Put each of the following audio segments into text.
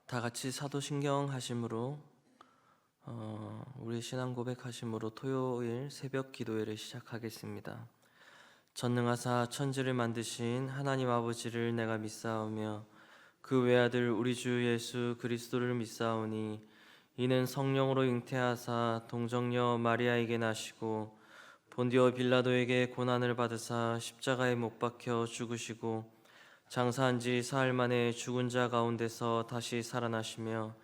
다 같이 사도신경 하심으로 우리 신앙 고백하심으로 토요일 새벽 기도회를 시작하겠습니다. 전능하사 천지를 만드신 하나님 아버지를 내가 믿사오며 그 외아들 우리 주 예수 그리스도를 믿사오니 이는 성령으로 잉태하사 동정녀 마리아에게 나시고 본디오 빌라도에게 고난을 받으사 십자가에 못 박혀 죽으시고 장사한 지 사흘 만에 죽은 자 가운데서 다시 살아나시며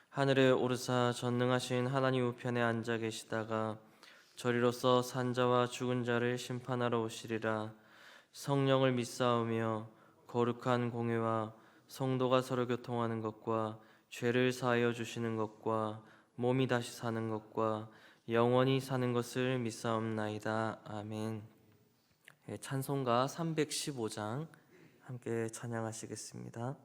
하늘에 오르사 전능하신 하나님 우편에 앉아 계시다가 저리로서 산자와 죽은 자를 심판하러 오시리라. 성령을 믿사오며 거룩한 공회와 성도가 서로 교통하는 것과 죄를 사하여 주시는 것과 몸이 다시 사는 것과 영원히 사는 것을 믿사옵나이다. 아멘. 찬송가 315장 함께 찬양하시겠습니다.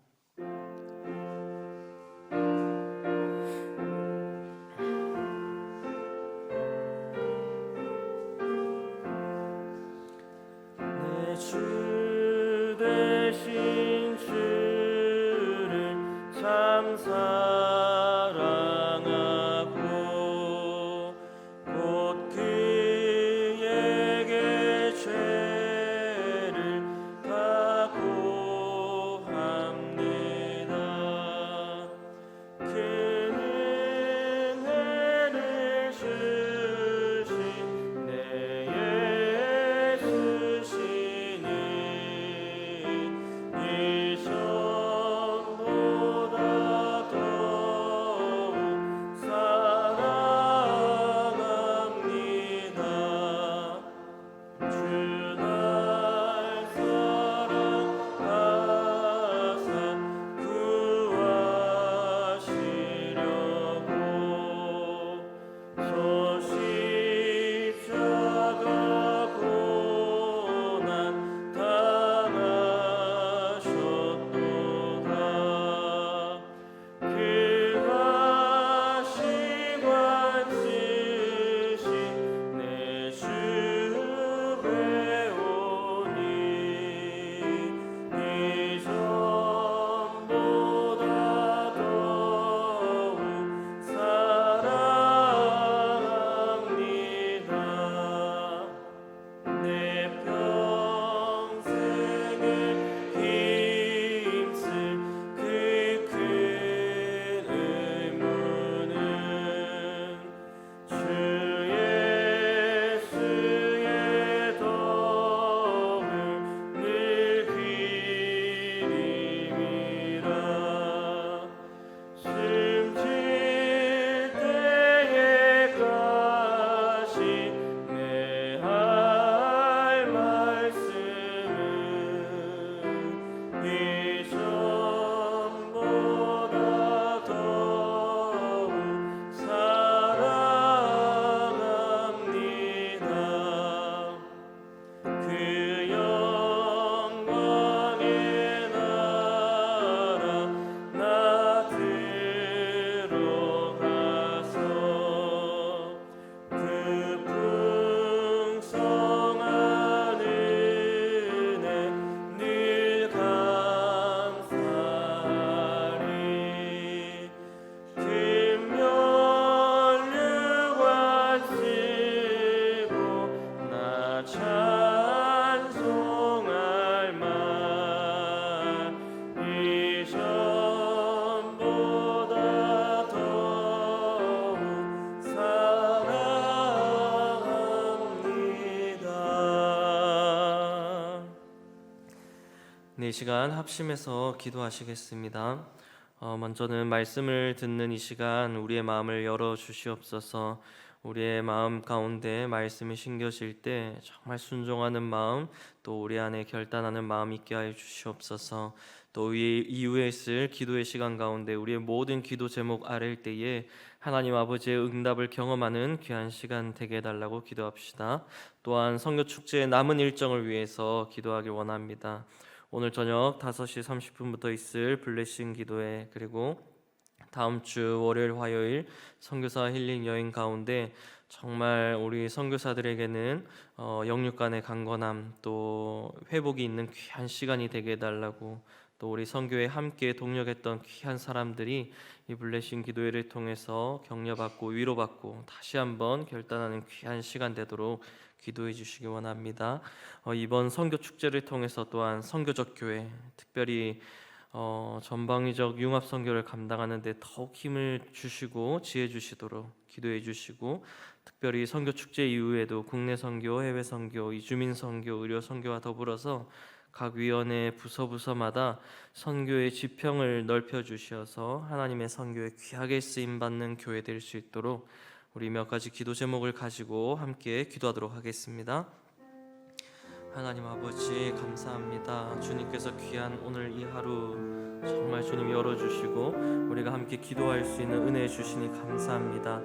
내 주 되신 주를 참 사랑하고 곧 그에게 죄를 다 고합니다. 큰 은혜를 주신 내 예수시니 이전보다 더욱 사랑합니다. 주 날 사랑하사 구하시려고 저 십자가 고난 당하셨도다. 그 하시관 쓰신 내 주 배우니 이전보다 더욱 사랑합니다. 내 평생을 힘쓸 그 큰 의무는 주 예수의 덕을 늘 비림이라. 숨질 때에 가신 내 할 말씀은 이전보다 더욱 사랑합니다. 그 영광의 나라 나 들어가서 그 풍성한 은혜 늘 감사하리. 금면류관 쓰고 나 찬송할 만 이전보다 더욱 사랑합니다. 네, 이 시간 합심해서 기도하시겠습니다. 먼저는 말씀을 듣는 이 시간 우리의 마음을 열어 주시옵소서. 우리의 마음 가운데 말씀이 심겨질 때 정말 순종하는 마음, 또 우리 안에 결단하는 마음 있게 하여 주시옵소서. 또 이후에 있을 기도의 시간 가운데 우리의 모든 기도 제목 아랠 때에 하나님 아버지의 응답을 경험하는 귀한 시간 되게 해달라고 기도합시다. 또한 선교 축제의 남은 일정을 위해서 기도하길 원합니다. 오늘 저녁 5시 30분부터 있을 블레싱 기도회, 그리고 다음 주 월요일 화요일 선교사 힐링 여행 가운데 정말 우리 선교사들에게는 영육 간의 강건함 또 회복이 있는 귀한 시간이 되게 해달라고, 또 우리 선교에 함께 동력했던 귀한 사람들이 이 블레싱 기도회를 통해서 격려받고 위로받고 다시 한번 결단하는 귀한 시간 되도록 기도해 주시기 원합니다. 이번 선교 축제를 통해서 또한 선교적 교회, 특별히 전방위적 융합 선교를 감당하는 데 더욱 힘을 주시고 지혜 주시도록 기도해 주시고, 특별히 선교 축제 이후에도 국내 선교, 해외 선교, 이주민 선교, 의료 선교와 더불어서 각 위원회 부서마다 선교의 지평을 넓혀 주셔서 하나님의 선교에 귀하게 쓰임 받는 교회 될 수 있도록 우리 몇 가지 기도 제목을 가지고 함께 기도하도록 하겠습니다. 하나님 아버지 감사합니다. 주님께서 귀한 오늘 이 하루 정말 주님 열어주시고 우리가 함께 기도할 수 있는 은혜 주시니 감사합니다.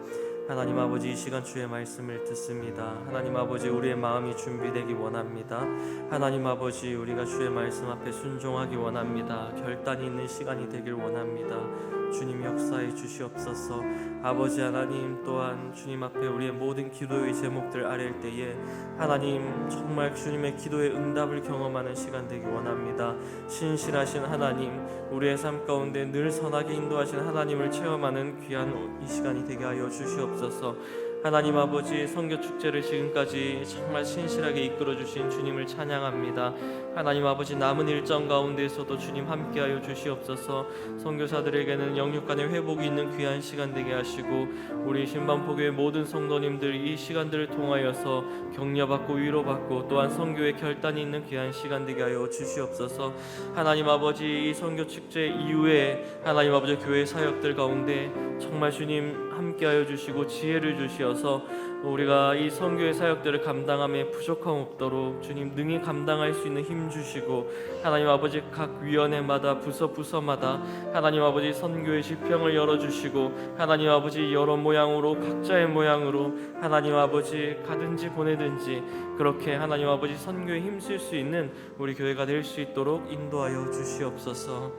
하나님 아버지, 이 시간 주의 말씀을 듣습니다. 하나님 아버지, 우리의 마음이 준비되기 원합니다. 하나님 아버지, 우리가 주의 말씀 앞에 순종하기 원합니다. 결단이 있는 시간이 되길 원합니다. 주님 역사해 주시옵소서. 아버지 하나님, 또한 주님 앞에 우리의 모든 기도의 제목들 아랠 때에 하나님 정말 주님의 기도의 응답을 경험하는 시간 되기 원합니다. 신실하신 하나님, 우리의 삶 가운데 늘 선하게 인도하신 하나님을 체험하는 귀한 이 시간이 되게 하여 주시옵소서. 하나님 아버지, 선교 축제를 지금까지 정말 신실하게 이끌어 주신 주님을 찬양합니다. 하나님 아버지, 남은 일정 가운데에서도 주님 함께하여 주시옵소서. 선교사들에게는 영육간의 회복이 있는 귀한 시간 되게 하시고 우리 신방포교의 모든 성도님들 이 시간들을 통하여서 격려받고 위로받고 또한 선교의 결단이 있는 귀한 시간 되게 하여 주시옵소서. 하나님 아버지, 이 선교 축제 이후에 하나님 아버지 교회 사역들 가운데 정말 주님 함께하여 주시고 지혜를 주시어서 우리가 이 선교의 사역들을 감당함에 부족함 없도록 주님 능히 감당할 수 있는 힘 주시고, 하나님 아버지 각 위원회마다 부서마다 하나님 아버지 선교의 지평을 열어주시고 하나님 아버지 여러 모양으로 각자의 모양으로 하나님 아버지 가든지 보내든지 그렇게 하나님 아버지 선교에 힘쓸 수 있는 우리 교회가 될 수 있도록 인도하여 주시옵소서.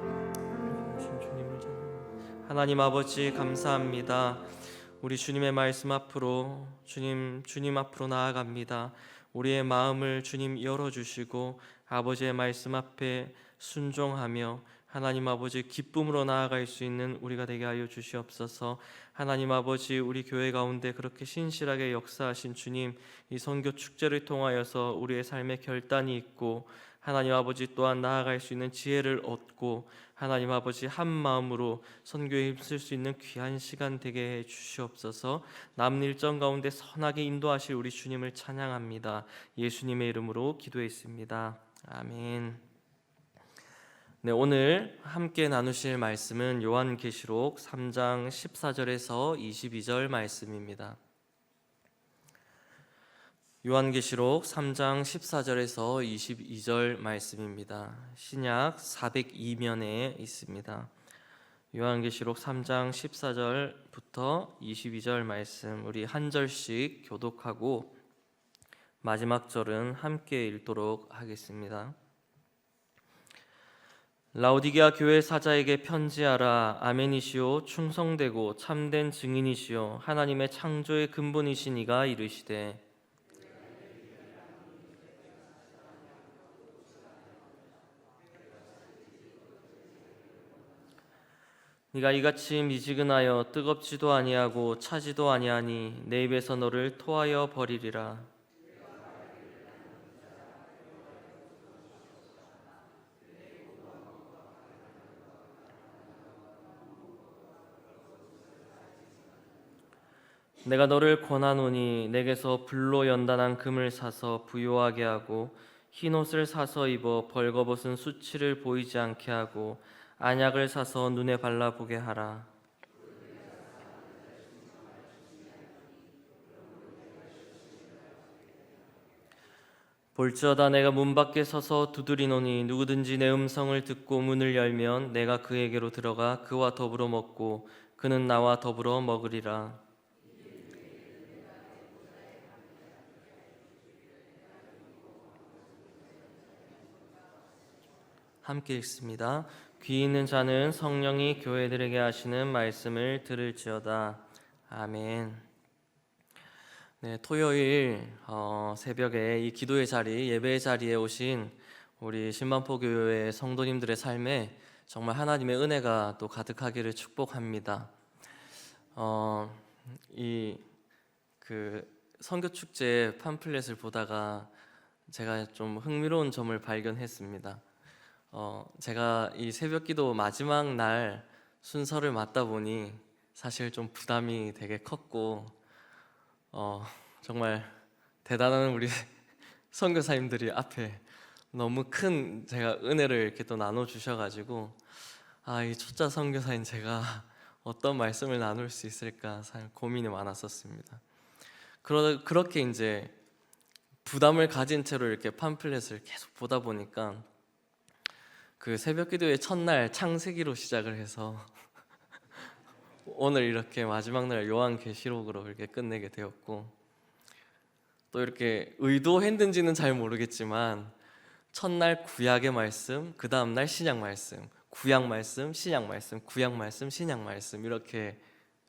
하나님 아버지 감사합니다. 우리 주님의 말씀 앞으로 주님 앞으로 나아갑니다. 우리의 마음을 주님 열어주시고 아버지의 말씀 앞에 순종하며 하나님 아버지 기쁨으로 나아갈 수 있는 우리가 되게 하여 주시옵소서. 하나님 아버지, 우리 교회 가운데 그렇게 신실하게 역사하신 주님, 이 선교 축제를 통하여서 우리의 삶의 결단이 있고 하나님 아버지 또한 나아갈 수 있는 지혜를 얻고 하나님 아버지 한 마음으로 선교에 힘쓸 수 있는 귀한 시간 되게 해 주시옵소서. 남은 일정 가운데 선하게 인도하실 우리 주님을 찬양합니다. 예수님의 이름으로 기도했습니다. 아멘. 네, 오늘 함께 나누실 말씀은 요한계시록 3장 14절에서 22절 말씀입니다. 요한계시록 3장 14절에서 22절 말씀입니다. 신약 402면에 있습니다. 요한계시록 3장 14절부터 22절 말씀 우리 한 절씩 교독하고 마지막 절은 함께 읽도록 하겠습니다. 라오디게아 교회 사자에게 편지하라. 아멘이시오, 충성되고 참된 증인이시오, 하나님의 창조의 근본이신 이가 이르시되, 네가 이같이 미지근하여 뜨겁지도 아니하고 차지도 아니하니 내 입에서 너를 토하여 버리리라. 내가 너를 권하노니 내게서 불로 연단한 금을 사서 부요하게 하고 흰 옷을 사서 입어 벌거벗은 수치를 보이지 않게 하고 안약을 사서 눈에 발라보게 하라. 볼지어다 내가 문 밖에 서서 두드리노니 누구든지 내 음성을 듣고 문을 열면 내가 그에게로 들어가 그와 더불어 먹고 그는 나와 더불어 먹으리라. 함께 읽습니다. 귀 있는 자는 성령이 교회들에게 하시는 말씀을 들을지어다. 아멘. 네, 토요일 새벽에 이 기도의 자리, 예배의 자리에 오신 우리 신반포교회 성도님들의 삶에 정말 하나님의 은혜가 또 가득하기를 축복합니다. 이 선교 축제 팜플렛을 보다가 제가 좀 흥미로운 점을 발견했습니다. 제가 이 새벽기도 마지막 날 순서를 맡다 보니 사실 좀 부담이 되게 컸고 정말 대단한 우리 선교사님들이 앞에 너무 큰 제가 은혜를 이렇게 또 나눠 주셔가지고 이 초짜 선교사인 제가 어떤 말씀을 나눌 수 있을까 사실 고민이 많았었습니다. 그렇게 이제 부담을 가진 채로 이렇게 팜플렛을 계속 보다 보니까 그 새벽기도의 첫날 창세기로 시작을 해서 오늘 이렇게 마지막 날 요한계시록으로 이렇게 끝내게 되었고, 또 이렇게 의도했는지는 잘 모르겠지만 첫날 구약의 말씀, 그 다음날 신약 말씀, 구약 말씀, 신약 말씀, 구약 말씀, 신약 말씀 이렇게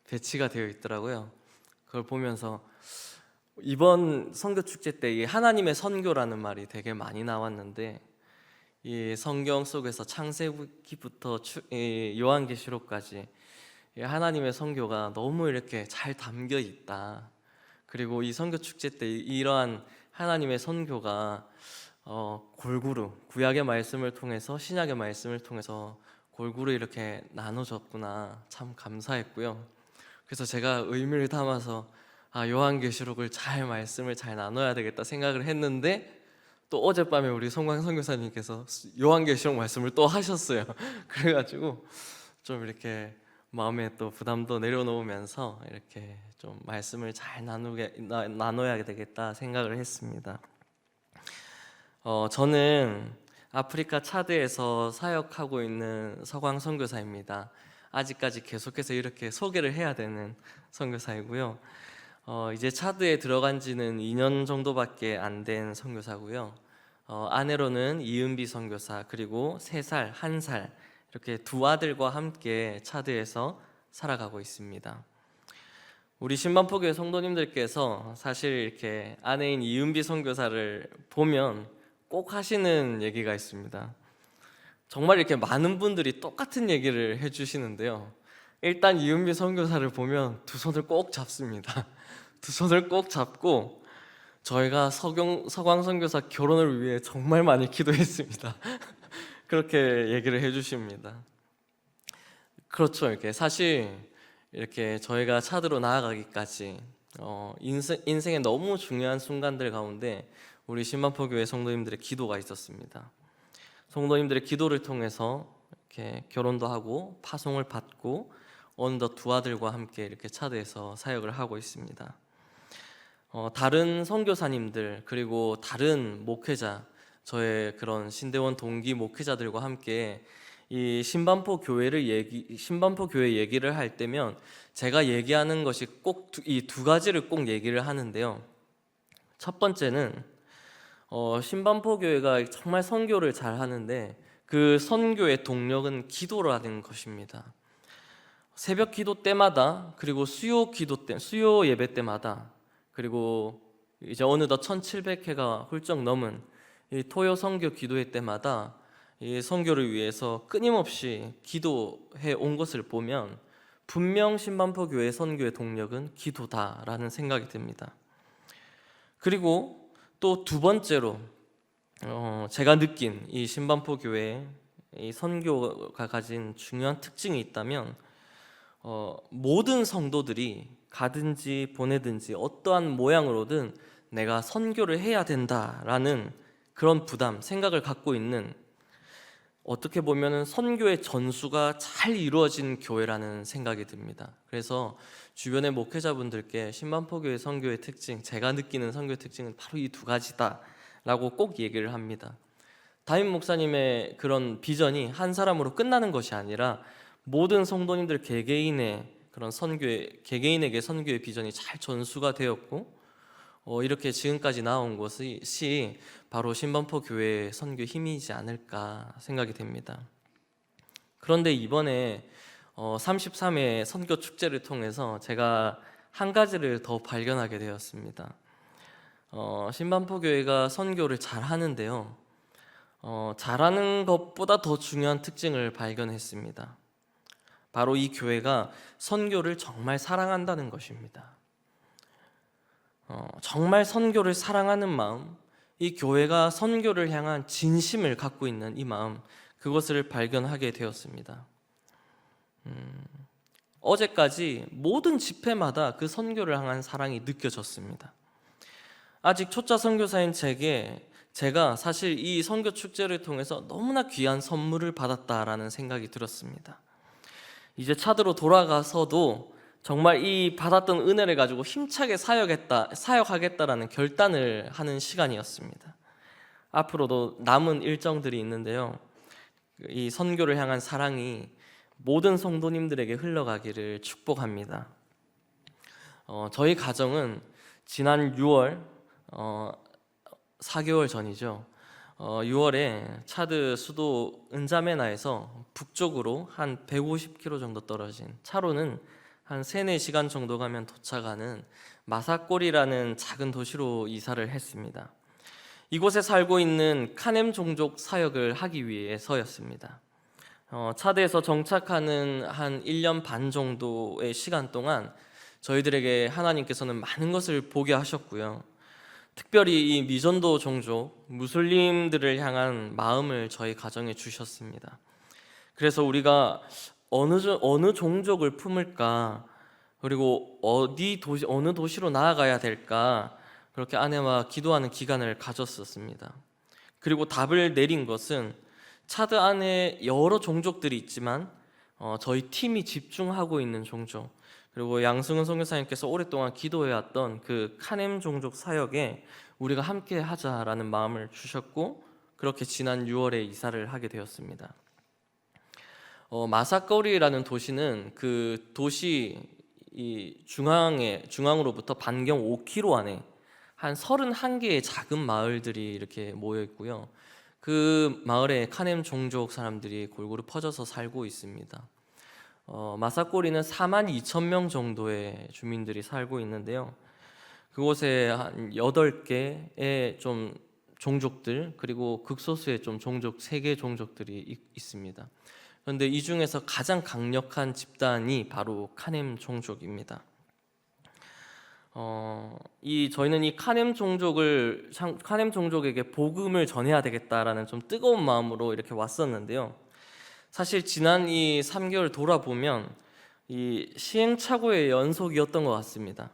배치가 되어 있더라고요. 그걸 보면서 이번 선교 축제 때 이 하나님의 선교라는 말이 되게 많이 나왔는데, 이 성경 속에서 창세기부터 요한계시록까지 하나님의 선교가 너무 이렇게 잘 담겨 있다. 그리고 이 선교 축제 때 이러한 하나님의 선교가 골고루 구약의 말씀을 통해서 신약의 말씀을 통해서 골고루 이렇게 나눠졌구나, 참 감사했고요. 그래서 제가 의미를 담아서 요한계시록을 말씀을 잘 나눠야 되겠다 생각을 했는데, 또 어젯밤에 우리 송광 선교사님께서 요한계시록 말씀을 또 하셨어요. 그래가지고 좀 이렇게 마음에 또 부담도 내려놓으면서 이렇게 좀 말씀을 잘 나눠야 되겠다 생각을 했습니다. 저는 아프리카 차드에서 사역하고 있는 서광 선교사입니다. 아직까지 계속해서 이렇게 소개를 해야 되는 선교사이고요. 이제 차드에 들어간 지는 2년 정도밖에 안 된 선교사고요. 아내로는 이은비 선교사, 그리고 3살, 1살 이렇게 두 아들과 함께 차드에서 살아가고 있습니다. 우리 신반포교회 성도님들께서 사실 이렇게 아내인 이은비 선교사를 보면 꼭 하시는 얘기가 있습니다. 정말 이렇게 많은 분들이 똑같은 얘기를 해주시는데요. 일단 이은비 선교사를 보면 두 손을 꼭 잡습니다. 두 손을 꼭 잡고 저희가 서광 선교사 결혼을 위해 정말 많이 기도했습니다. 그렇게 얘기를 해주십니다. 그렇죠. 이렇게 사실 이렇게 저희가 차드로 나아가기까지 인생의 너무 중요한 순간들 가운데 우리 신반포교회 성도님들의 기도가 있었습니다. 성도님들의 기도를 통해서 이렇게 결혼도 하고 파송을 받고 어느덧 두 아들과 함께 이렇게 차드에서 사역을 하고 있습니다. 다른 선교사님들 그리고 다른 목회자, 저의 그런 신대원 동기 목회자들과 함께 이 신반포 교회 얘기를 할 때면 제가 얘기하는 것이 꼭 이 두 가지를 꼭 얘기를 하는데요. 첫 번째는 신반포 교회가 정말 선교를 잘 하는데 그 선교의 동력은 기도라는 것입니다. 새벽 기도 때마다, 그리고 수요 예배 때마다, 그리고 이제 어느덧 1700회가 훌쩍 넘은 이 토요 선교 기도회 때마다 이 선교를 위해서 끊임없이 기도해 온 것을 보면 분명 신반포 교회 선교의 동력은 기도다라는 생각이 듭니다. 그리고 또 두 번째로 제가 느낀 이 신반포 교회 이 선교가 가진 중요한 특징이 있다면 모든 성도들이 가든지 보내든지 어떠한 모양으로든 내가 선교를 해야 된다라는 그런 생각을 갖고 있는, 어떻게 보면 선교의 전수가 잘 이루어진 교회라는 생각이 듭니다. 그래서 주변의 목회자분들께 신반포교회 선교의 특징, 제가 느끼는 선교의 특징은 바로 이 두 가지다라고 꼭 얘기를 합니다. 담임 목사님의 그런 비전이 한 사람으로 끝나는 것이 아니라 모든 성도님들 개개인에게 선교의 비전이 잘 전수가 되었고 이렇게 지금까지 나온 것이 바로 신반포 교회의 선교 힘이지 않을까 생각이 됩니다. 그런데 이번에 33회 선교 축제를 통해서 제가 한 가지를 더 발견하게 되었습니다. 신반포 교회가 선교를 잘 하는데요. 잘하는 것보다 더 중요한 특징을 발견했습니다. 바로 이 교회가 선교를 정말 사랑한다는 것입니다. 정말 선교를 사랑하는 마음, 이 교회가 선교를 향한 진심을 갖고 있는 이 마음, 그것을 발견하게 되었습니다. 어제까지 모든 집회마다 그 선교를 향한 사랑이 느껴졌습니다. 아직 초짜 선교사인 제가 사실 이 선교 축제를 통해서 너무나 귀한 선물을 받았다라는 생각이 들었습니다. 이제 차드로 돌아가서도 정말 이 받았던 은혜를 가지고 힘차게 사역하겠다라는 결단을 하는 시간이었습니다. 앞으로도 남은 일정들이 있는데요, 이 선교를 향한 사랑이 모든 성도님들에게 흘러가기를 축복합니다. 저희 가정은 지난 6월 4개월 전이죠. 6월에 차드 수도 은자메나에서 북쪽으로 한 150km 정도 떨어진, 차로는 한 3-4시간 정도 가면 도착하는 마사골이라는 작은 도시로 이사를 했습니다. 이곳에 살고 있는 카넴 종족 사역을 하기 위해서였습니다. 차드에서 정착하는 한 1년 반 정도의 시간 동안 저희들에게 하나님께서는 많은 것을 보게 하셨고요, 특별히 이 미전도 종족, 무슬림들을 향한 마음을 저희 가정에 주셨습니다. 그래서 우리가 어느 종족을 품을까, 그리고 어느 도시로 나아가야 될까, 그렇게 아내와 기도하는 기간을 가졌었습니다. 그리고 답을 내린 것은 차드 안에 여러 종족들이 있지만 저희 팀이 집중하고 있는 종족, 그리고 양승은 선교사님께서 오랫동안 기도해왔던 그 카넴 종족 사역에 우리가 함께 하자라는 마음을 주셨고, 그렇게 지난 6월에 이사를 하게 되었습니다. 마사거리라는 도시는 그 도시 이 중앙으로부터 반경 5km 안에 한 31개의 작은 마을들이 이렇게 모여 있고요, 그 마을에 카넴 종족 사람들이 골고루 퍼져서 살고 있습니다. 마사꼬리는 42,000명 정도의 주민들이 살고 있는데요, 그곳에 한 8개의 좀 종족들, 그리고 극소수의 좀 종족 3개 종족들이 있습니다. 그런데 이 중에서 가장 강력한 집단이 바로 카넴 종족입니다. 저희는 이 카넴 종족에게 복음을 전해야 되겠다라는 좀 뜨거운 마음으로 이렇게 왔었는데요, 사실 지난 이 3개월 돌아보면 이 시행착오의 연속이었던 것 같습니다.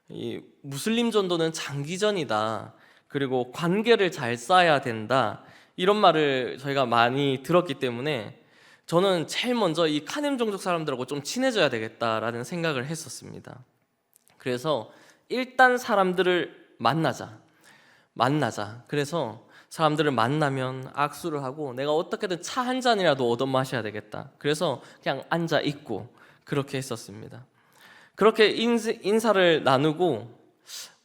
이 무슬림 전도는 장기전이다, 그리고 관계를 잘 쌓아야 된다, 이런 말을 저희가 많이 들었기 때문에 저는 제일 먼저 이 카넴 종족 사람들하고 좀 친해져야 되겠다라는 생각을 했었습니다. 그래서 일단 사람들을 만나자. 그래서 사람들을 만나면 악수를 하고 내가 어떻게든 차 한 잔이라도 얻어 마셔야 되겠다. 그래서 그냥 앉아 있고 그렇게 했었습니다. 그렇게 인사를 나누고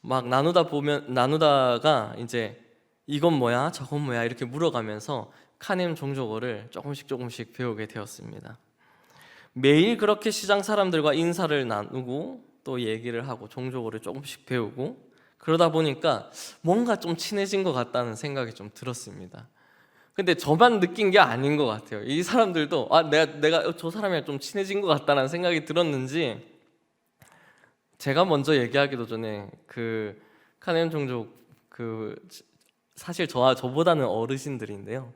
막 나누다가 이제 이건 뭐야 저건 뭐야 이렇게 물어가면서 카넴 종족어를 조금씩 배우게 되었습니다. 매일 그렇게 시장 사람들과 인사를 나누고 또 얘기를 하고 종족어를 조금씩 배우고 그러다 보니까 뭔가 좀 친해진 것 같다는 생각이 좀 들었습니다. 근데 저만 느낀 게 아닌 것 같아요. 이 사람들도 내가 저 사람이랑 좀 친해진 것 같다는 생각이 들었는지, 제가 먼저 얘기하기도 전에 그 카넴 종족 사실 저보다는 어르신들인데요,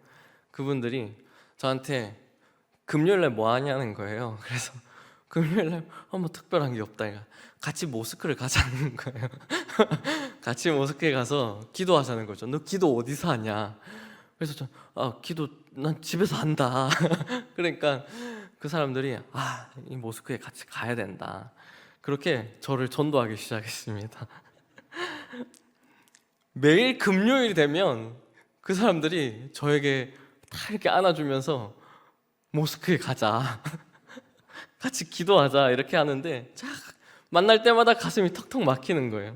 그분들이 저한테 금요일날 뭐 하냐는 거예요. 그래서 금요일날 뭐 특별한 게 없다, 같이 모스크를 가자는 거예요. 같이 모스크에 가서 기도하자는 거죠. 너 기도 어디서 하냐? 그래서 기도 난 집에서 한다. 그러니까 그 사람들이 이 모스크에 같이 가야 된다, 그렇게 저를 전도하기 시작했습니다. 매일 금요일이 되면 그 사람들이 저에게 다 이렇게 안아주면서 모스크에 가자, 같이 기도하자 이렇게 하는데 만날 때마다 가슴이 턱턱 막히는 거예요.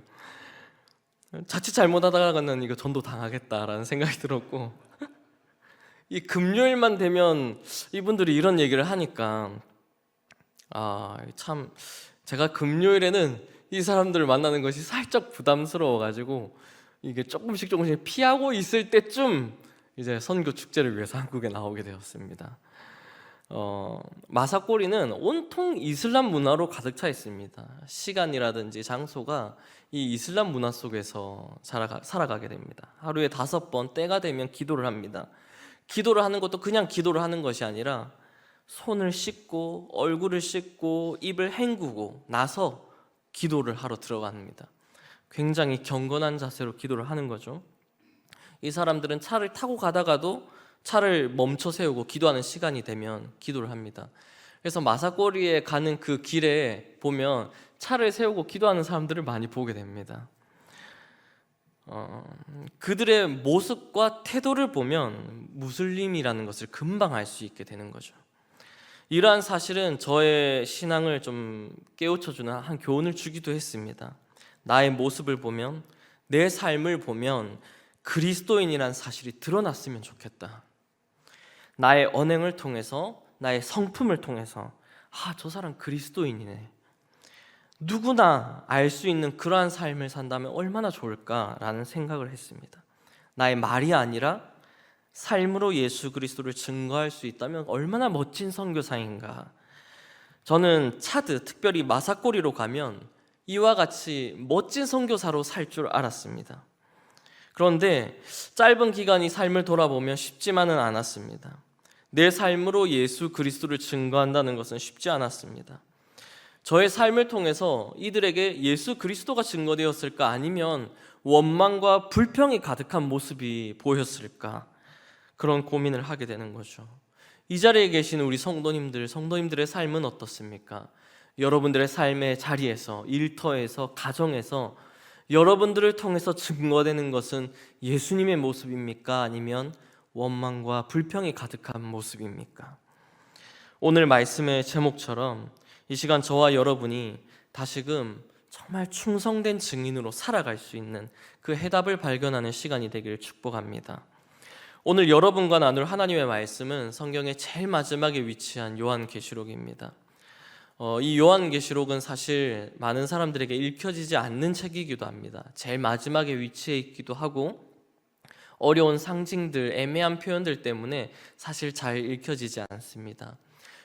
자칫 잘못하다가는 이거 전도 당하겠다라는 생각이 들었고, 이 금요일만 되면 이분들이 이런 얘기를 하니까 참 제가 금요일에는 이 사람들을 만나는 것이 살짝 부담스러워가지고 이게 조금씩 피하고 있을 때쯤 이제 선교 축제를 위해서 한국에 나오게 되었습니다. 마사꼬리는 온통 이슬람 문화로 가득 차 있습니다. 시간이라든지 장소가 이 이슬람 문화 속에서 살아가게 됩니다. 하루에 5번 때가 되면 기도를 합니다. 기도를 하는 것도 그냥 기도를 하는 것이 아니라 손을 씻고 얼굴을 씻고 입을 헹구고 나서 기도를 하러 들어갑니다. 굉장히 경건한 자세로 기도를 하는 거죠. 이 사람들은 차를 타고 가다가도 차를 멈춰 세우고 기도하는 시간이 되면 기도를 합니다. 그래서 마사꼬리에 가는 그 길에 보면 차를 세우고 기도하는 사람들을 많이 보게 됩니다. 그들의 모습과 태도를 보면 무슬림이라는 것을 금방 알 수 있게 되는 거죠. 이러한 사실은 저의 신앙을 좀 깨우쳐주는 한 교훈을 주기도 했습니다. 나의 모습을 보면, 내 삶을 보면 그리스도인이라는 사실이 드러났으면 좋겠다. 나의 언행을 통해서, 나의 성품을 통해서 저 사람 그리스도인이네, 누구나 알 수 있는 그러한 삶을 산다면 얼마나 좋을까라는 생각을 했습니다. 나의 말이 아니라 삶으로 예수 그리스도를 증거할 수 있다면 얼마나 멋진 선교사인가. 저는 차드, 특별히 마사꼬리로 가면 이와 같이 멋진 선교사로 살 줄 알았습니다. 그런데 짧은 기간이 삶을 돌아보면 쉽지만은 않았습니다. 내 삶으로 예수 그리스도를 증거한다는 것은 쉽지 않았습니다. 저의 삶을 통해서 이들에게 예수 그리스도가 증거되었을까, 아니면 원망과 불평이 가득한 모습이 보였을까, 그런 고민을 하게 되는 거죠. 이 자리에 계신 우리 성도님들의 삶은 어떻습니까? 여러분들의 삶의 자리에서, 일터에서, 가정에서 여러분들을 통해서 증거되는 것은 예수님의 모습입니까? 아니면 원망과 불평이 가득한 모습입니까? 오늘 말씀의 제목처럼 이 시간 저와 여러분이 다시금 정말 충성된 증인으로 살아갈 수 있는 그 해답을 발견하는 시간이 되기를 축복합니다. 오늘 여러분과 나눌 하나님의 말씀은 성경의 제일 마지막에 위치한 요한계시록입니다. 이 요한계시록은 사실 많은 사람들에게 읽혀지지 않는 책이기도 합니다. 제일 마지막에 위치해 있기도 하고 어려운 상징들, 애매한 표현들 때문에 사실 잘 읽혀지지 않습니다.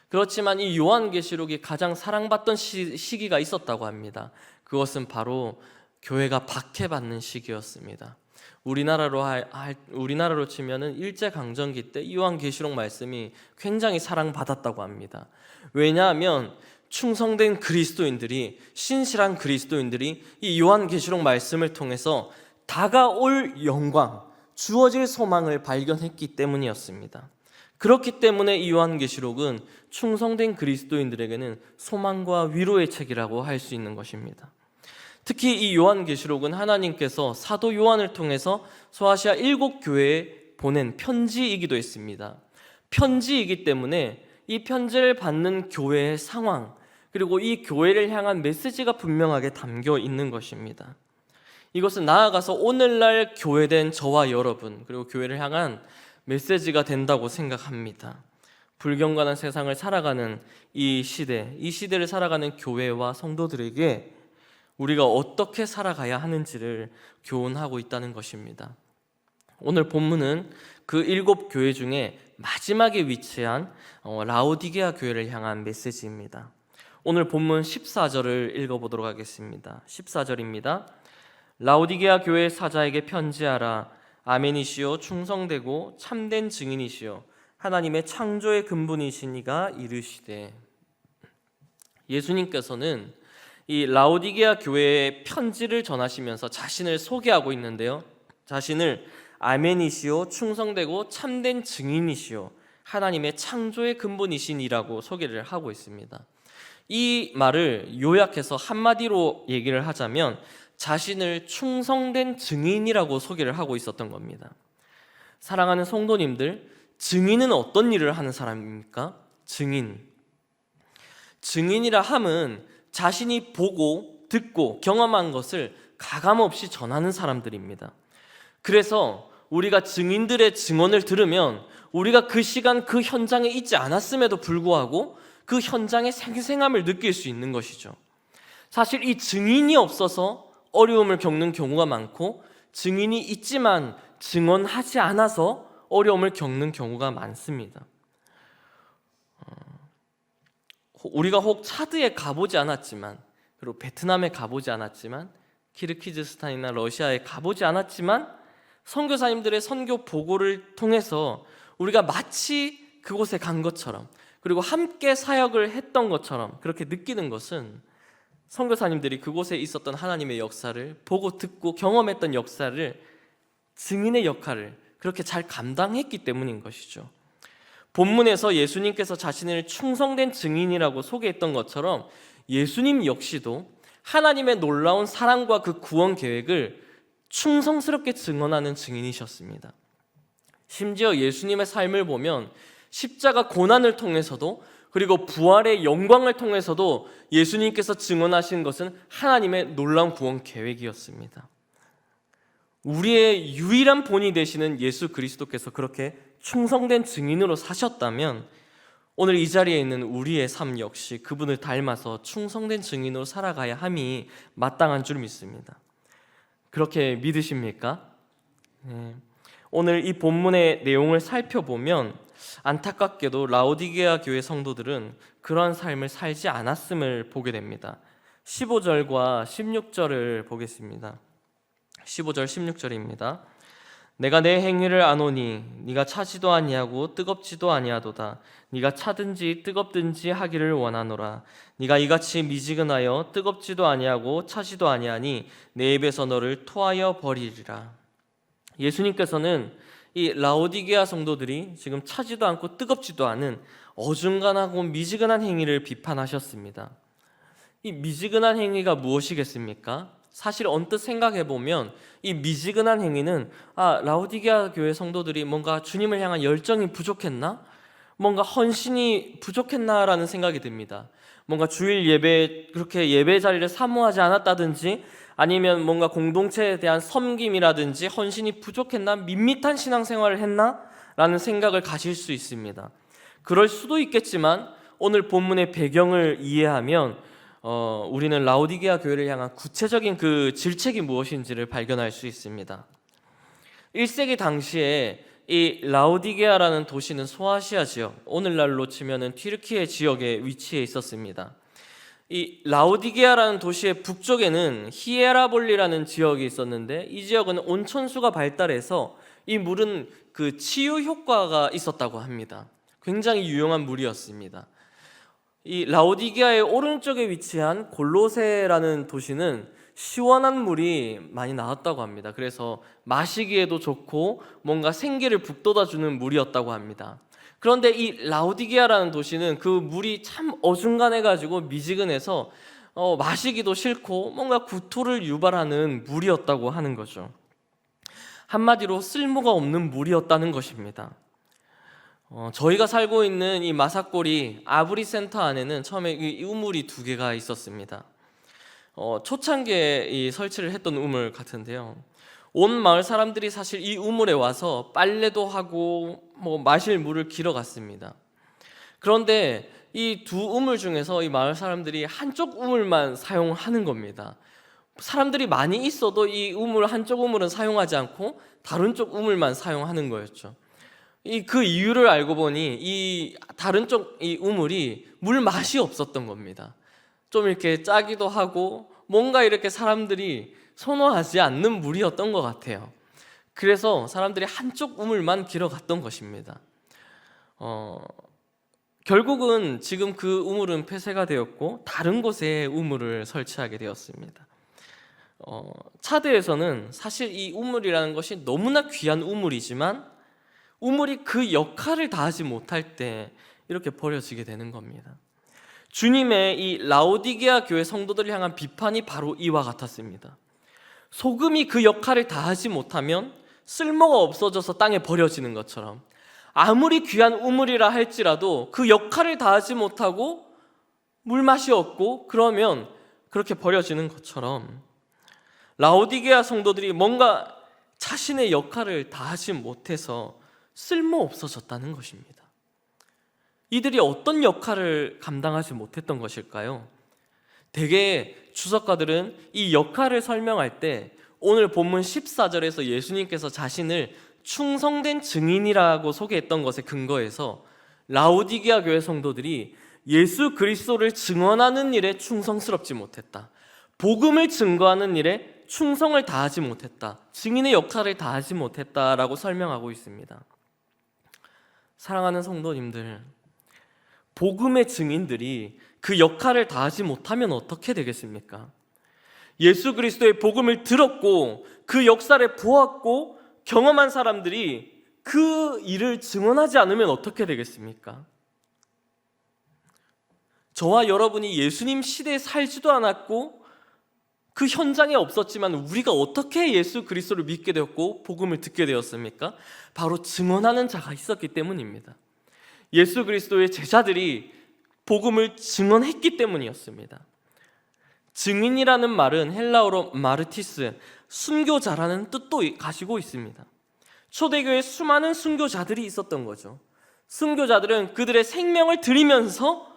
그렇지만 이 요한계시록이 가장 사랑받던 시기가 있었다고 합니다. 그것은 바로 교회가 박해받는 시기였습니다. 우리나라로 치면은 일제강점기 때 요한계시록 말씀이 굉장히 사랑받았다고 합니다. 왜냐하면 충성된 그리스도인들이, 신실한 그리스도인들이 이 요한계시록 말씀을 통해서 다가올 영광, 주어질 소망을 발견했기 때문이었습니다. 그렇기 때문에 이 요한계시록은 충성된 그리스도인들에게는 소망과 위로의 책이라고 할 수 있는 것입니다. 특히 이 요한계시록은 하나님께서 사도 요한을 통해서 소아시아 7교회에 보낸 편지이기도 했습니다. 편지이기 때문에 이 편지를 받는 교회의 상황, 그리고 이 교회를 향한 메시지가 분명하게 담겨 있는 것입니다. 이것은 나아가서 오늘날 교회된 저와 여러분, 그리고 교회를 향한 메시지가 된다고 생각합니다. 불경건한 세상을 살아가는 이 시대를 살아가는 교회와 성도들에게 우리가 어떻게 살아가야 하는지를 교훈하고 있다는 것입니다. 오늘 본문은 그 7교회 중에 마지막에 위치한 라오디게아 교회를 향한 메시지입니다. 오늘 본문 14절을 읽어보도록 하겠습니다. 14절입니다. 라오디게아 교회 사자에게 편지하라. 아멘이시오, 충성되고 참된 증인이시오, 하나님의 창조의 근본이신 이가 이르시되. 예수님께서는 이 라오디게아 교회에 편지를 전하시면서 자신을 소개하고 있는데요, 자신을 아멘이시오, 충성되고 참된 증인이시오, 하나님의 창조의 근본이신 이라고 소개를 하고 있습니다. 이 말을 요약해서 한마디로 얘기를 하자면 자신을 충성된 증인이라고 소개를 하고 있었던 겁니다. 사랑하는 성도님들, 증인은 어떤 일을 하는 사람입니까? 증인이라 함은 자신이 보고 듣고 경험한 것을 가감없이 전하는 사람들입니다. 그래서 우리가 증인들의 증언을 들으면 우리가 그 시간 그 현장에 있지 않았음에도 불구하고 그 현장의 생생함을 느낄 수 있는 것이죠. 사실 이 증인이 없어서 어려움을 겪는 경우가 많고, 증인이 있지만 증언하지 않아서 어려움을 겪는 경우가 많습니다. 우리가 혹 차드에 가보지 않았지만, 그리고 베트남에 가보지 않았지만, 키르기즈스탄이나 러시아에 가보지 않았지만 선교사님들의 선교 보고를 통해서 우리가 마치 그곳에 간 것처럼, 그리고 함께 사역을 했던 것처럼 그렇게 느끼는 것은 선교사님들이 그곳에 있었던 하나님의 역사를 보고 듣고 경험했던 역사를, 증인의 역할을 그렇게 잘 감당했기 때문인 것이죠. 본문에서 예수님께서 자신을 충성된 증인이라고 소개했던 것처럼 예수님 역시도 하나님의 놀라운 사랑과 그 구원 계획을 충성스럽게 증언하는 증인이셨습니다. 심지어 예수님의 삶을 보면 십자가 고난을 통해서도, 그리고 부활의 영광을 통해서도 예수님께서 증언하신 것은 하나님의 놀라운 구원 계획이었습니다. 우리의 유일한 본이 되시는 예수 그리스도께서 그렇게 충성된 증인으로 사셨다면 오늘 이 자리에 있는 우리의 삶 역시 그분을 닮아서 충성된 증인으로 살아가야 함이 마땅한 줄 믿습니다. 그렇게 믿으십니까? 네. 오늘 이 본문의 내용을 살펴보면 안타깝게도 라오디게아 교회 성도들은 그러한 삶을 살지 않았음을 보게 됩니다. 15절과 16절을 보겠습니다. 15절 16절입니다. 내가 내 행위를 아노니 네가 차지도 아니하고 뜨겁지도 아니하도다. 네가 차든지 뜨겁든지 하기를 원하노라. 네가 이같이 미지근하여 뜨겁지도 아니하고 차지도 아니하니 내 입에서 너를 토하여 버리리라. 예수님께서는 이 라오디게아 성도들이 지금 차지도 않고 뜨겁지도 않은 어중간하고 미지근한 행위를 비판하셨습니다. 이 미지근한 행위가 무엇이겠습니까? 사실 언뜻 생각해보면 이 미지근한 행위는 라오디게아 교회 성도들이 뭔가 주님을 향한 열정이 부족했나? 뭔가 헌신이 부족했나라는 생각이 듭니다. 뭔가 주일 예배, 그렇게 예배 자리를 사모하지 않았다든지, 아니면 뭔가 공동체에 대한 섬김이라든지 헌신이 부족했나? 밋밋한 신앙생활을 했나? 라는 생각을 가질 수 있습니다. 그럴 수도 있겠지만 오늘 본문의 배경을 이해하면 우리는 라오디게아 교회를 향한 구체적인 그 질책이 무엇인지를 발견할 수 있습니다. 1세기 당시에 이 라오디게아라는 도시는 소아시아 지역, 오늘날로 치면은 튀르키예 지역에 위치해 있었습니다. 이 라오디게아라는 도시의 북쪽에는 히에라볼리라는 지역이 있었는데, 이 지역은 온천수가 발달해서 이 물은 그 치유 효과가 있었다고 합니다. 굉장히 유용한 물이었습니다. 이 라오디게아의 오른쪽에 위치한 골로세라는 도시는 시원한 물이 많이 나왔다고 합니다. 그래서 마시기에도 좋고 뭔가 생기를 북돋아주는 물이었다고 합니다. 그런데 이 라오디게아라는 도시는 그 물이 참 어중간해가지고 미지근해서 마시기도 싫고 뭔가 구토를 유발하는 물이었다고 하는 거죠. 한마디로 쓸모가 없는 물이었다는 것입니다. 저희가 살고 있는 이 마사꼬리 아브리 센터 안에는 처음에 이 우물이 2개가 있었습니다. 초창기에 이 설치를 했던 우물 같은데요. 온 마을 사람들이 사실 이 우물에 와서 빨래도 하고 마실 물을 길어 갔습니다. 그런데 이 2 우물 중에서 이 마을 사람들이 한쪽 우물만 사용하는 겁니다. 사람들이 많이 있어도 이 우물 한쪽 우물은 사용하지 않고 다른 쪽 우물만 사용하는 거였죠. 그 이유를 알고 보니 이 다른 쪽 이 우물이 물 맛이 없었던 겁니다. 좀 이렇게 짜기도 하고 뭔가 이렇게 사람들이 선호하지 않는 물이었던 것 같아요. 그래서 사람들이 한쪽 우물만 길어 갔던 것입니다. 결국은 지금 그 우물은 폐쇄가 되었고 다른 곳에 우물을 설치하게 되었습니다. 차드에서는 사실 이 우물이라는 것이 너무나 귀한 우물이지만 우물이 그 역할을 다하지 못할 때 이렇게 버려지게 되는 겁니다. 주님의 이 라오디게아 교회 성도들을 향한 비판이 바로 이와 같았습니다. 소금이 그 역할을 다하지 못하면 쓸모가 없어져서 땅에 버려지는 것처럼, 아무리 귀한 우물이라 할지라도 그 역할을 다하지 못하고 물맛이 없고 그러면 그렇게 버려지는 것처럼 라오디게아 성도들이 뭔가 자신의 역할을 다하지 못해서 쓸모 없어졌다는 것입니다. 이들이 어떤 역할을 감당하지 못했던 것일까요? 대개 주석가들은 이 역할을 설명할 때 오늘 본문 14절에서 예수님께서 자신을 충성된 증인이라고 소개했던 것에 근거해서 라오디게아 교회 성도들이 예수 그리스도를 증언하는 일에 충성스럽지 못했다, 복음을 증거하는 일에 충성을 다하지 못했다, 증인의 역할을 다하지 못했다라고 설명하고 있습니다. 사랑하는 성도님들, 복음의 증인들이 그 역할을 다하지 못하면 어떻게 되겠습니까? 예수 그리스도의 복음을 들었고 그 역사를 보았고 경험한 사람들이 그 일을 증언하지 않으면 어떻게 되겠습니까? 저와 여러분이 예수님 시대에 살지도 않았고 그 현장에 없었지만 우리가 어떻게 예수 그리스도를 믿게 되었고 복음을 듣게 되었습니까? 바로 증언하는 자가 있었기 때문입니다. 예수 그리스도의 제자들이 복음을 증언했기 때문이었습니다. 증인이라는 말은 헬라어로 마르티스, 순교자라는 뜻도 가지고 있습니다. 초대교회에 수많은 순교자들이 있었던 거죠. 순교자들은 그들의 생명을 드리면서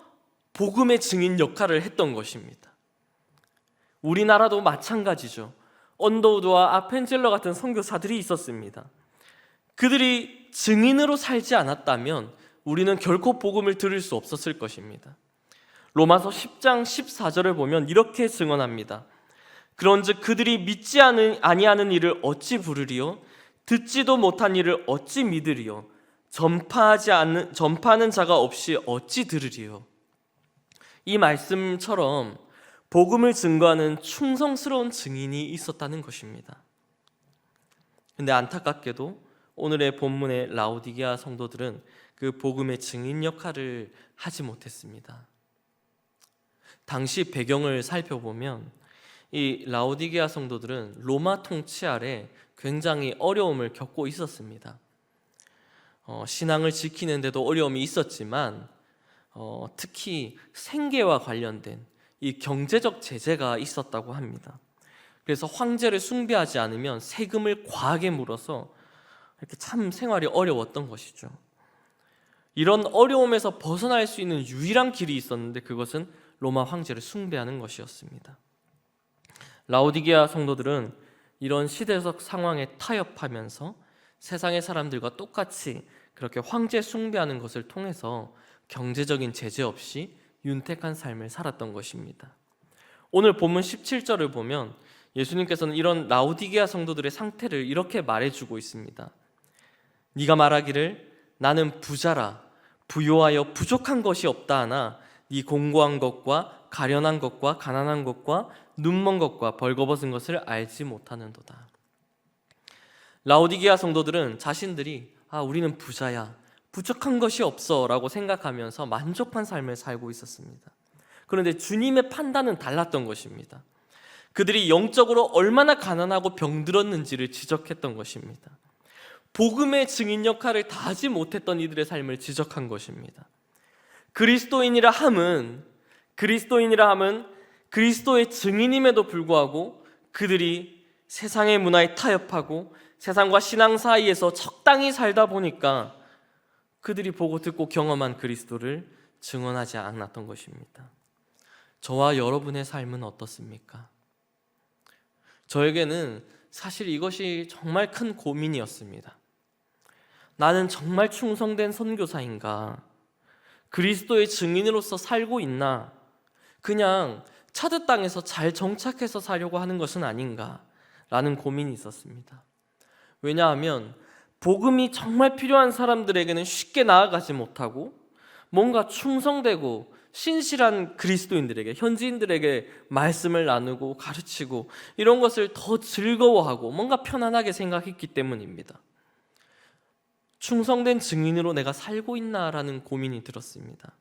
복음의 증인 역할을 했던 것입니다. 우리나라도 마찬가지죠. 언더우드와 아펜젤러 같은 선교사들이 있었습니다. 그들이 증인으로 살지 않았다면 우리는 결코 복음을 들을 수 없었을 것입니다. 로마서 10장 14절을 보면 이렇게 증언합니다. 그런즉 그들이 믿지 아니하는 일을 어찌 부르리요? 듣지도 못한 일을 어찌 믿으리요? 전파하는 자가 없이 어찌 들으리요? 이 말씀처럼 복음을 증거하는 충성스러운 증인이 있었다는 것입니다. 근데 안타깝게도 오늘의 본문의 라오디게아 성도들은 그 복음의 증인 역할을 하지 못했습니다. 당시 배경을 살펴보면 이 라오디게아 성도들은 로마 통치 아래 굉장히 어려움을 겪고 있었습니다. 신앙을 지키는데도 어려움이 있었지만 특히 생계와 관련된 이 경제적 제재가 있었다고 합니다. 그래서 황제를 숭배하지 않으면 세금을 과하게 물어서 이렇게 참 생활이 어려웠던 것이죠. 이런 어려움에서 벗어날 수 있는 유일한 길이 있었는데 그것은 로마 황제를 숭배하는 것이었습니다. 라오디게아 성도들은 이런 시대적 상황에 타협하면서 세상의 사람들과 똑같이 그렇게 황제 숭배하는 것을 통해서 경제적인 제재 없이 윤택한 삶을 살았던 것입니다. 오늘 본문 17절을 보면 예수님께서는 이런 라오디게아 성도들의 상태를 이렇게 말해주고 있습니다. 네가 말하기를 나는 부자라 부요하여 부족한 것이 없다 하나 네 공고한 것과 가련한 것과 가난한 것과 눈먼 것과 벌거벗은 것을 알지 못하는도다. 라오디게아 성도들은 자신들이 우리는 부자야, 부족한 것이 없어 라고 생각하면서 만족한 삶을 살고 있었습니다. 그런데 주님의 판단은 달랐던 것입니다. 그들이 영적으로 얼마나 가난하고 병들었는지를 지적했던 것입니다. 복음의 증인 역할을 다하지 못했던 이들의 삶을 지적한 것입니다. 그리스도인이라 함은 그리스도의 증인임에도 불구하고 그들이 세상의 문화에 타협하고 세상과 신앙 사이에서 적당히 살다 보니까 그들이 보고 듣고 경험한 그리스도를 증언하지 않았던 것입니다. 저와 여러분의 삶은 어떻습니까? 저에게는 사실 이것이 정말 큰 고민이었습니다. 나는 정말 충성된 선교사인가? 그리스도의 증인으로서 살고 있나? 그냥 차드 땅에서 잘 정착해서 살려고 하는 것은 아닌가? 라는 고민이 있었습니다. 왜냐하면 복음이 정말 필요한 사람들에게는 쉽게 나아가지 못하고 뭔가 충성되고 신실한 그리스도인들에게, 현지인들에게 말씀을 나누고 가르치고 이런 것을 더 즐거워하고 뭔가 편안하게 생각했기 때문입니다. 충성된 증인으로 내가 살고 있나라는 고민이 들었습니다.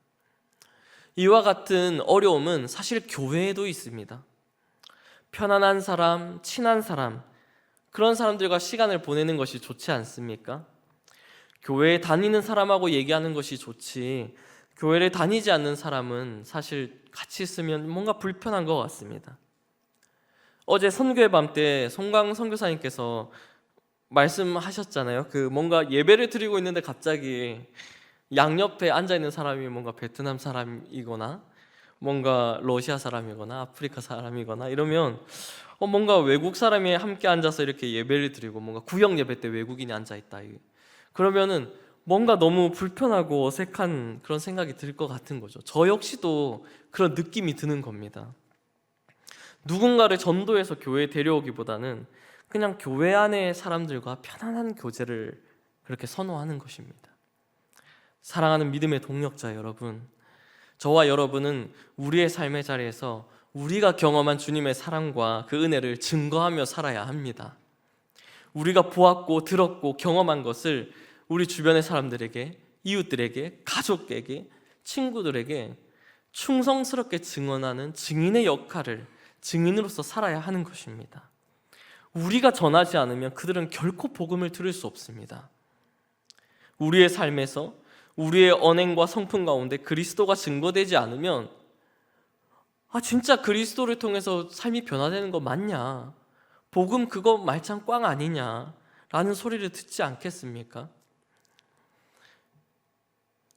이와 같은 어려움은 사실 교회에도 있습니다. 편안한 사람, 친한 사람, 그런 사람들과 시간을 보내는 것이 좋지 않습니까? 교회에 다니는 사람하고 얘기하는 것이 좋지 교회를 다니지 않는 사람은 사실 같이 있으면 뭔가 불편한 것 같습니다. 어제 선교의 밤 때 송강 선교사님께서 말씀하셨잖아요. 뭔가 예배를 드리고 있는데 갑자기 양옆에 앉아있는 사람이 뭔가 베트남 사람이거나 뭔가 러시아 사람이거나 아프리카 사람이거나 이러면 뭔가 외국 사람이 함께 앉아서 이렇게 예배를 드리고 뭔가 구역 예배 때 외국인이 앉아 있다. 그러면은 뭔가 너무 불편하고 어색한 그런 생각이 들 것 같은 거죠. 저 역시도 그런 느낌이 드는 겁니다. 누군가를 전도해서 교회에 데려오기보다는 그냥 교회 안의 사람들과 편안한 교제를 그렇게 선호하는 것입니다. 사랑하는 믿음의 동역자 여러분, 저와 여러분은 우리의 삶의 자리에서 우리가 경험한 주님의 사랑과 그 은혜를 증거하며 살아야 합니다. 우리가 보았고 들었고 경험한 것을 우리 주변의 사람들에게, 이웃들에게, 가족에게, 친구들에게 충성스럽게 증언하는 증인의 역할을 증인으로서 살아야 하는 것입니다. 우리가 전하지 않으면 그들은 결코 복음을 들을 수 없습니다. 우리의 삶에서 우리의 언행과 성품 가운데 그리스도가 증거되지 않으면 진짜 그리스도를 통해서 삶이 변화되는 거 맞냐? 복음 그거 말짱 꽝 아니냐? 라는 소리를 듣지 않겠습니까?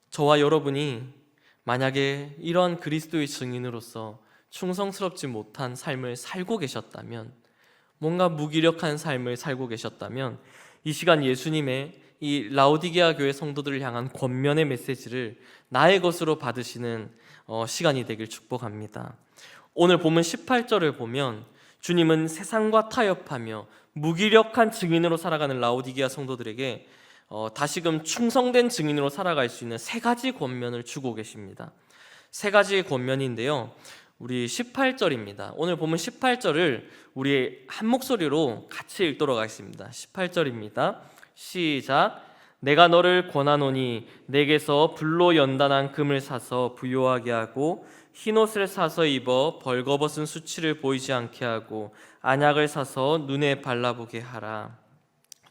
저와 여러분이 만약에 이런 그리스도의 증인으로서 충성스럽지 못한 삶을 살고 계셨다면, 뭔가 무기력한 삶을 살고 계셨다면 이 시간 예수님의 이 라오디게아 교회 성도들을 향한 권면의 메시지를 나의 것으로 받으시는 시간이 되길 축복합니다. 오늘 본문 18절을 보면 주님은 세상과 타협하며 무기력한 증인으로 살아가는 라오디게아 성도들에게 다시금 충성된 증인으로 살아갈 수 있는 세 가지 권면을 주고 계십니다. 세 가지 권면인데요, 우리 18절입니다. 오늘 본문 18절을 우리 한 목소리로 같이 읽도록 하겠습니다. 18절입니다. 시작. 내가 너를 권하노니 내게서 불로 연단한 금을 사서 부요하게 하고 흰옷을 사서 입어 벌거벗은 수치를 보이지 않게 하고 안약을 사서 눈에 발라보게 하라.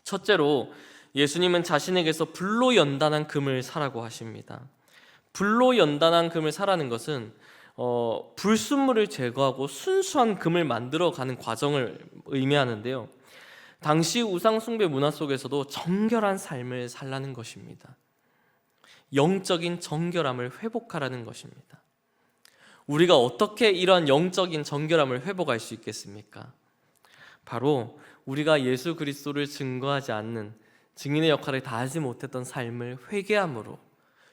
첫째로 예수님은 자신에게서 불로 연단한 금을 사라고 하십니다. 불로 연단한 금을 사라는 것은 불순물을 제거하고 순수한 금을 만들어가는 과정을 의미하는데요, 당시 우상숭배 문화 속에서도 정결한 삶을 살라는 것입니다. 영적인 정결함을 회복하라는 것입니다. 우리가 어떻게 이러한 영적인 정결함을 회복할 수 있겠습니까? 바로 우리가 예수 그리스도를 증거하지 않는 증인의 역할을 다하지 못했던 삶을 회개함으로,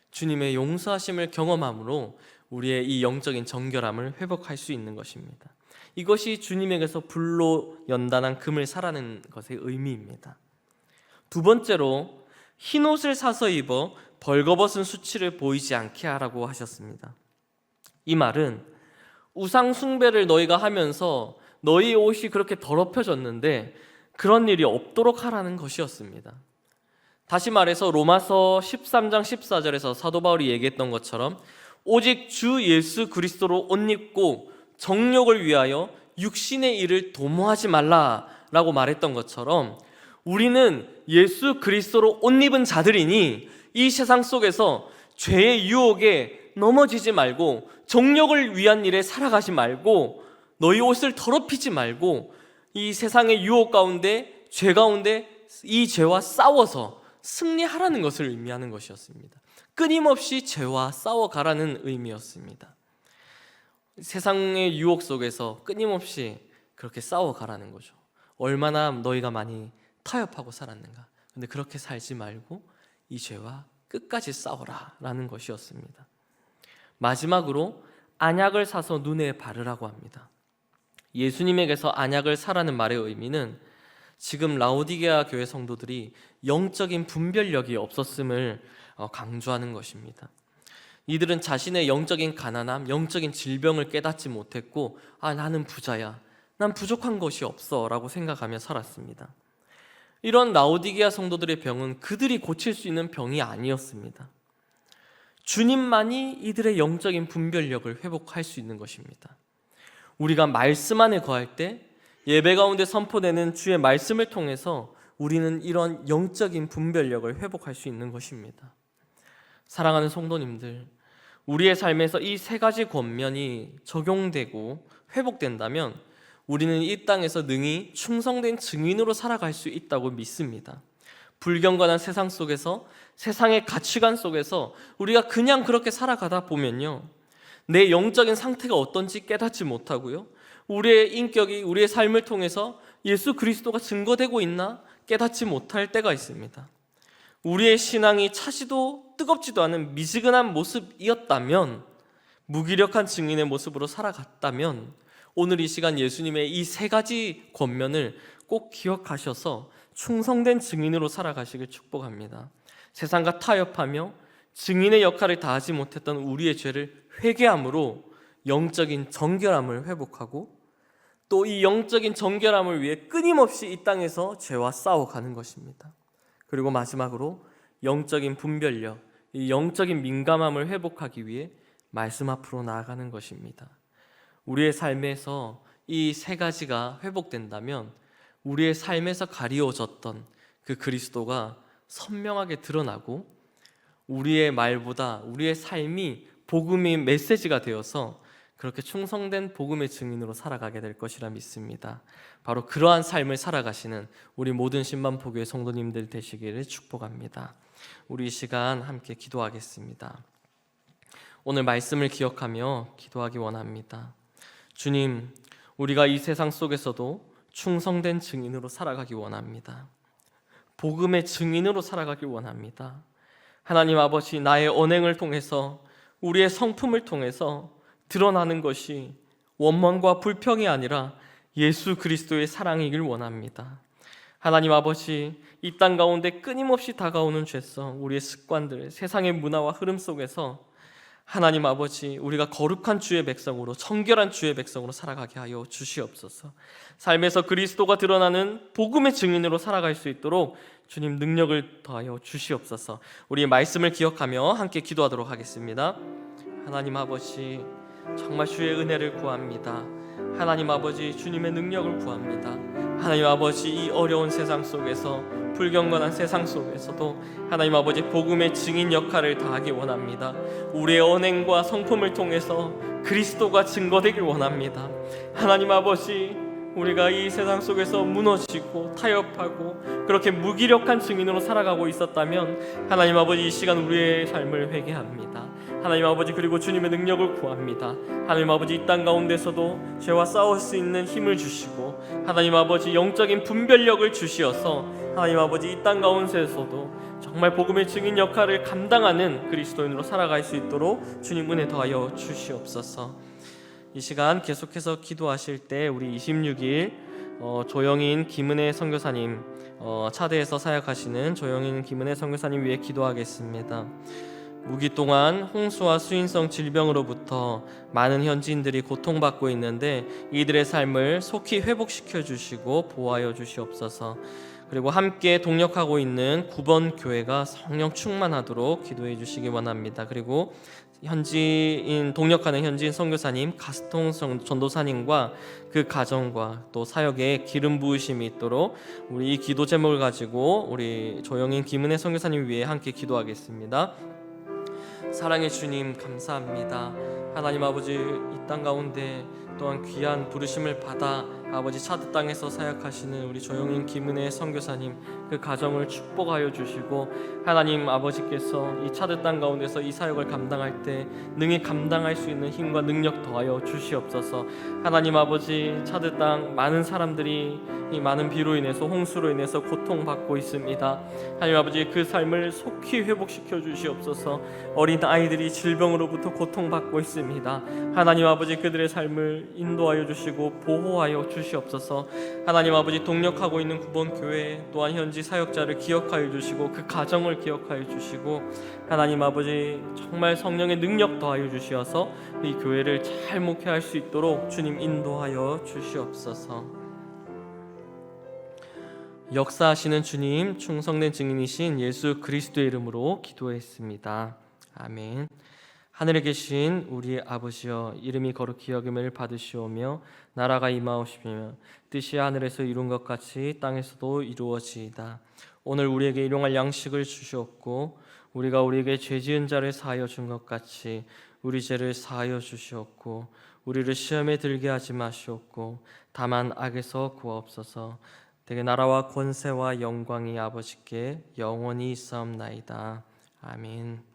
주님의 용서하심을 경험함으로 우리의 이 영적인 정결함을 회복할 수 있는 것입니다. 이것이 주님에게서 불로 연단한 금을 사라는 것의 의미입니다. 두 번째로 흰옷을 사서 입어 벌거벗은 수치를 보이지 않게 하라고 하셨습니다. 이 말은 우상 숭배를 너희가 하면서 너희 옷이 그렇게 더럽혀졌는데 그런 일이 없도록 하라는 것이었습니다. 다시 말해서 로마서 13장 14절에서 사도 바울이 얘기했던 것처럼 오직 주 예수 그리스도로 옷 입고 정욕을 위하여 육신의 일을 도모하지 말라라고 말했던 것처럼 우리는 예수 그리스도로 옷 입은 자들이니 이 세상 속에서 죄의 유혹에 넘어지지 말고 정욕을 위한 일에 살아가지 말고 너희 옷을 더럽히지 말고 이 세상의 유혹 가운데, 죄 가운데 이 죄와 싸워서 승리하라는 것을 의미하는 것이었습니다. 끊임없이 죄와 싸워가라는 의미였습니다. 세상의 유혹 속에서 끊임없이 그렇게 싸워가라는 거죠. 얼마나 너희가 많이 타협하고 살았는가. 근데 그렇게 살지 말고 이 죄와 끝까지 싸워라 라는 것이었습니다. 마지막으로 안약을 사서 눈에 바르라고 합니다. 예수님에게서 안약을 사라는 말의 의미는 지금 라오디게아 교회 성도들이 영적인 분별력이 없었음을 강조하는 것입니다. 이들은 자신의 영적인 가난함, 영적인 질병을 깨닫지 못했고 나는 부자야, 난 부족한 것이 없어 라고 생각하며 살았습니다. 이런 라오디게아 성도들의 병은 그들이 고칠 수 있는 병이 아니었습니다. 주님만이 이들의 영적인 분별력을 회복할 수 있는 것입니다. 우리가 말씀 안에 거할 때 예배 가운데 선포되는 주의 말씀을 통해서 우리는 이런 영적인 분별력을 회복할 수 있는 것입니다. 사랑하는 성도님들, 우리의 삶에서 이 세 가지 권면이 적용되고 회복된다면 우리는 이 땅에서 능히 충성된 증인으로 살아갈 수 있다고 믿습니다. 불경건한 세상 속에서, 세상의 가치관 속에서 우리가 그냥 그렇게 살아가다 보면요, 내 영적인 상태가 어떤지 깨닫지 못하고요, 우리의 인격이 우리의 삶을 통해서 예수 그리스도가 증거되고 있나 깨닫지 못할 때가 있습니다. 우리의 신앙이 차지도 뜨겁지도 않은 미지근한 모습이었다면, 무기력한 증인의 모습으로 살아갔다면, 오늘 이 시간 예수님의 이 세 가지 권면을 꼭 기억하셔서 충성된 증인으로 살아가시길 축복합니다. 세상과 타협하며 증인의 역할을 다하지 못했던 우리의 죄를 회개함으로 영적인 정결함을 회복하고, 또 이 영적인 정결함을 위해 끊임없이 이 땅에서 죄와 싸워가는 것입니다. 그리고 마지막으로 영적인 분별력, 이 영적인 민감함을 회복하기 위해 말씀 앞으로 나아가는 것입니다. 우리의 삶에서 이 세 가지가 회복된다면 우리의 삶에서 가리워졌던 그 그리스도가 선명하게 드러나고, 우리의 말보다 우리의 삶이 복음의 메시지가 되어서 그렇게 충성된 복음의 증인으로 살아가게 될 것이라 믿습니다. 바로 그러한 삶을 살아가시는 우리 모든 신만포교회 성도님들 되시기를 축복합니다. 우리 이 시간 함께 기도하겠습니다. 오늘 말씀을 기억하며 기도하기 원합니다. 주님, 우리가 이 세상 속에서도 충성된 증인으로 살아가기 원합니다. 복음의 증인으로 살아가기 원합니다. 하나님 아버지, 나의 언행을 통해서, 우리의 성품을 통해서 드러나는 것이 원망과 불평이 아니라 예수 그리스도의 사랑이길 원합니다. 하나님 아버지, 이 땅 가운데 끊임없이 다가오는 죄성, 우리의 습관들, 세상의 문화와 흐름 속에서 하나님 아버지, 우리가 거룩한 주의 백성으로, 청결한 주의 백성으로 살아가게 하여 주시옵소서. 삶에서 그리스도가 드러나는 복음의 증인으로 살아갈 수 있도록 주님 능력을 더하여 주시옵소서. 우리의 말씀을 기억하며 함께 기도하도록 하겠습니다. 하나님 아버지, 정말 주의 은혜를 구합니다. 하나님 아버지, 주님의 능력을 구합니다. 하나님 아버지, 이 어려운 세상 속에서, 불경건한 세상 속에서도 하나님 아버지 복음의 증인 역할을 다하기 원합니다. 우리의 언행과 성품을 통해서 그리스도가 증거되길 원합니다. 하나님 아버지, 우리가 이 세상 속에서 무너지고 타협하고 그렇게 무기력한 증인으로 살아가고 있었다면 하나님 아버지, 이 시간 우리의 삶을 회개합니다. 하나님 아버지, 그리고 주님의 능력을 구합니다. 하나님 아버지, 이 땅 가운데서도 죄와 싸울 수 있는 힘을 주시고, 하나님 아버지 영적인 분별력을 주시어서 하나님 아버지, 이 땅 가운데서도 정말 복음의 증인 역할을 감당하는 그리스도인으로 살아갈 수 있도록 주님 은혜 더하여 주시옵소서. 이 시간 계속해서 기도하실 때 우리 26일 조영인 김은혜 선교사님, 차대에서 사역하시는 조영인 김은혜 선교사님 위해 기도하겠습니다. 우기 동안 홍수와 수인성 질병으로부터 많은 현지인들이 고통받고 있는데 이들의 삶을 속히 회복시켜 주시고 보호하여 주시옵소서. 그리고 함께 동력하고 있는 9번 교회가 성령 충만하도록 기도해 주시기 원합니다. 그리고 현지인 동력하는 현지인 선교사님 가스통 전도사님과 그 가정과 또 사역에 기름 부으심이 있도록 우리 이 기도 제목을 가지고 우리 조영인 김은혜 선교사님 위해 함께 기도하겠습니다. 사랑의 주님, 감사합니다. 하나님 아버지, 이 땅 가운데 또한 귀한 부르심을 받아 아버지 차드 땅에서 사역하시는 우리 조영인 김은혜 선교사님, 그 가정을 축복하여 주시고, 하나님 아버지께서 이 차드 땅 가운데서 이 사역을 감당할 때 능히 감당할 수 있는 힘과 능력 더하여 주시옵소서. 하나님 아버지, 차드 땅 많은 사람들이 이 많은 비로 인해서, 홍수로 인해서 고통받고 있습니다. 하나님 아버지, 그 삶을 속히 회복시켜 주시옵소서. 어린 아이들이 질병으로부터 고통받고 있습니다. 하나님 아버지, 그들의 삶을 인도하여 주시고 보호하여 주시옵소서. 하나님 아버지, 동력하고 있는 9번 교회 또한 현지 사역자를 기억하여 주시고 그 가정을 기억하여 주시고, 하나님 아버지 정말 성령의 능력 더하여 주시어서 이 교회를 잘 목회할 수 있도록 주님 인도하여 주시옵소서. 역사하시는 주님, 충성된 증인이신 예수 그리스도의 이름으로 기도했습니다. 아멘. 하늘에 계신 우리 아버지여, 이름이 거룩히 여김을 받으시오며 나라가 임하옵시며 뜻이 하늘에서 이룬 것 같이 땅에서도 이루어지이다. 오늘 우리에게 일용할 양식을 주시옵고 우리가 우리에게 죄 지은 자를 사하여 준 것 같이 우리 죄를 사하여 주시옵고 우리를 시험에 들게 하지 마시옵고 다만 악에서 구하옵소서. 대개 나라와 권세와 영광이 아버지께 영원히 있사옵나이다. 아멘.